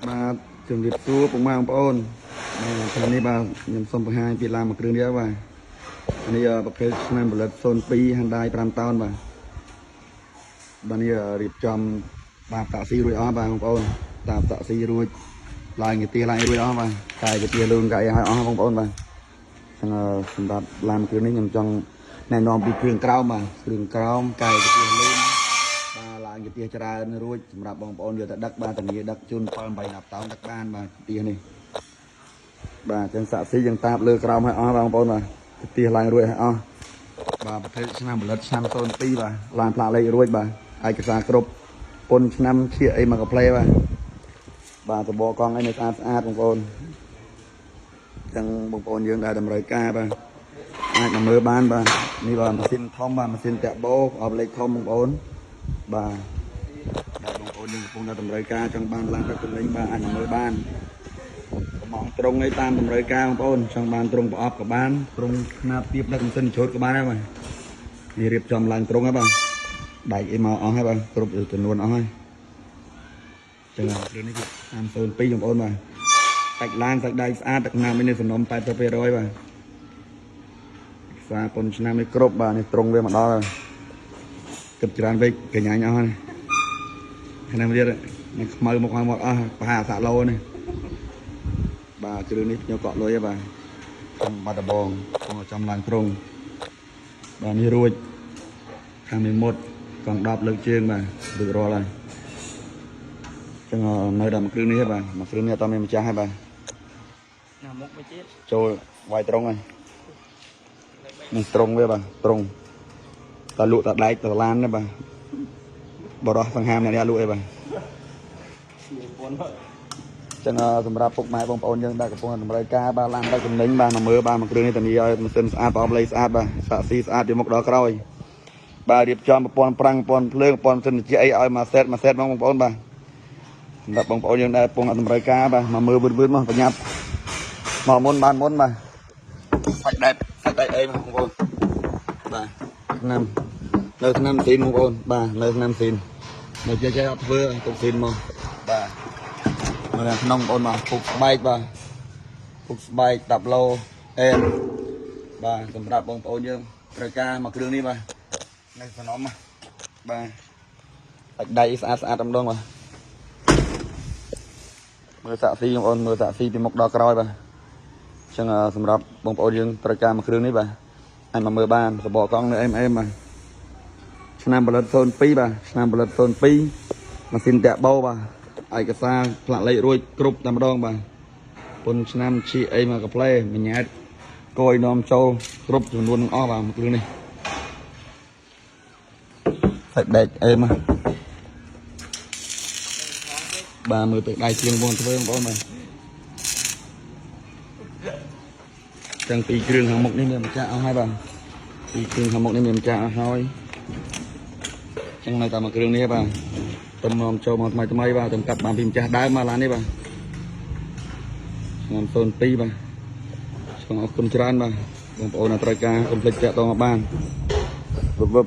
បាទជំរាបសួរពុកម៉ែបងប្អូនថ្ងៃនេះបាទខ្ញុំសូមបង្ហាញពីឡានមួយគ្រឿងនេះបាទនេះប្រភេទឆ្នាំផលិត02 Hyundai 5 តោនបាទនេះរៀបចំបាទតាក់ស៊ីរួចអស់បាទបងប្អូនតាក់ស៊ីរួចឡើងកាទៀឡើងរួចអស់បាទតែកាទៀលឿនកាយឲ្យអស់បងប្អូនបាទចឹងសម្រាប់ឡានមួយគ្រឿងនេះខ្ញុំចង់ណែនាំពីគ្រឿងក្រោមបាទគ្រឿងក្រោមកាយកាទៀលឿនបាទឡើងកាទៀច្រើនរួចសម្រាប់បងប្អូនយកទៅដឹកបាទតានីដឹកជូន7 8 10តោនដឹកបានបាទកាទៀនេះបាទចឹងសាក់ស៊ីយើងតាបលើក្រោមឲ្យអស់បងប្អូនបាទកាទៀឡើងរួចឲ្យអស់បាទប្រភេទឆ្នាំផលិតឆ្នាំ02បាទឡានផ្លាកលេខរួចបាទឯកសារគ្រប់ពុនឆ្នាំឈៀកអីមកកាផ្លេបាទសបកកង់អីនៅស្អាតបងប្អូនចឹងបងប្អូនយើងដែលតម្រូវការបាទអាចមកមើលបានបាទនេះបាទម៉ាស៊ីនធំបាទម៉ាស៊ីនតាក់បោអបលេខធំបងប្អូនបាទដែលបងប្អូនយើងកំពុងតែតម្រូវការចង់បានឡានដឹកទំនិញបាទអាចមកមើលបានកំងត្រង់ឯតាមតម្រូវការបងប្អូនចង់បានត្រង់ប្រអប់ក៏បានត្រង់ຂະຫນាតទៀបដឹកម៉ាស៊ីនច្រូតក៏បានដែរបាទនេះរៀបចំឡើងត្រង់ហើយបាទដែកអីមកអស់ហើយបាទគ្រប់ចំនួនអស់ហើយចឹងគ្រឿងនេះគឺ502បងប្អូនបាទសាច់ឡានសាច់ដៃស្អាតទឹកណាមនេះសំណុំ80%បាទសាពុនឆ្នាំនេះគ្រប់បាទនេះត្រង់វាមកដល់ហើយគិតច្រើនពេកកញ្ញាញអស់ហើយឆ្នាំទៀតនេះខ្មៅមកអស់ប្រហែលសាក់ឡូនេះបាទគ្រឿងនេះខ្ញុំកក់លុយហើយបាទខ្ញុំបាត់ដបងខ្ញុំចាំឡើងត្រង់បាទនេះរួចខាងនេះមុតកង់10លើកជើងបាទរួចរាល់ហើយចឹងនៅដល់មួយគ្រឿងនេះហើយបាទមួយគ្រឿងនេះអត់មានម្ចាស់ហើយបាទណាមុខមួយទៀតចូលវាយត្រង់ហើយនេះត្រង់វាបាទត្រង់តលក់តដែកតឡានណាបាទបរោះសង្ហាមអ្នកនេះលក់អីបាទចឹងសម្រាប់ពុកម៉ែបងប្អូនយើងដែលកំពុងតម្រូវការបាទឡានដឹកទំនិញបាទមកមើលបាទមួយគ្រឿងនេះធានាឲ្យម៉ាស៊ីនស្អាតប្រអប់លេខស្អាតបាទសាក់ស៊ីស្អាតពីមុខដល់ក្រោយបាទរៀបចំប្រព័ន្ធប្រាំងប្រព័ន្ធភ្លើងប្រព័ន្ធសិនជាអីឲ្យមកសេតបងប្អូនបាទសម្រាប់បងប្អូនយើងដែលកំពុងតម្រូវការបាទមកមើលវឿនមកប្រញាប់មកមុនបានមុនបាទសាច់ដែកអីបងប្អូនបាទឆ្នាំនៅឆ្នាំស៊ីនបងប្អូនបាទនៅឆ្នាំស៊ីននៅចេះអត់ធ្វើទុកស៊ីនមកបាទនៅក្នុងបងប្អូនមកពុកស្បែកបាទពុកស្បែក10ឡូអែមបាទសម្រាប់បងប្អូនយើងត្រូវការមកគ្រឿងនេះបាទនៅសំណុំបាទសាច់ដៃស្អាតម្ដងបាទមើលសាក់ស៊ីបងប្អូនមើលសាក់ស៊ីពីមុខដល់ក្រោយបាទអញ្ចឹងសម្រាប់បងប្អូនយើងត្រូវការមកគ្រឿងនេះបាទអាចមកមើលបានសបកកង់នៅអែមបាទឆ្នាំផលិត02បាទឆ្នាំផលិត02ម៉ាស៊ីនតាក់បោបាទឯកសារផ្លាកលេខរួចគ្រប់តែម្ដងបាទពុនឆ្នាំឈីអីមកកាផ្លេមញ៉ែតកយនាំចូលគ្រប់ចំនួនទាំងអស់បាទគ្រឿងនេះសាច់ដែកអែមបាទមើលទឹកដៃជាងបងធ្វើបងប្អូនបាទចឹងពីគ្រឿងខាងមុខនេះមានម្ចាស់អស់ហើយបាទពីគ្រឿងខាងមុខនេះមានម្ចាស់អស់ហើយចឹងនៅតែមួយគ្រឿងនេះបាទទំនំចូលមកថ្មីបាទទំកាត់បានពីម្ចាស់ដើមមកឡាននេះបាទឆ្នាំ02បាទសូមអរគុណច្រើនបាទបងប្អូនត្រូវការកុំភ្លេចតាក់ទងមកបានវឹប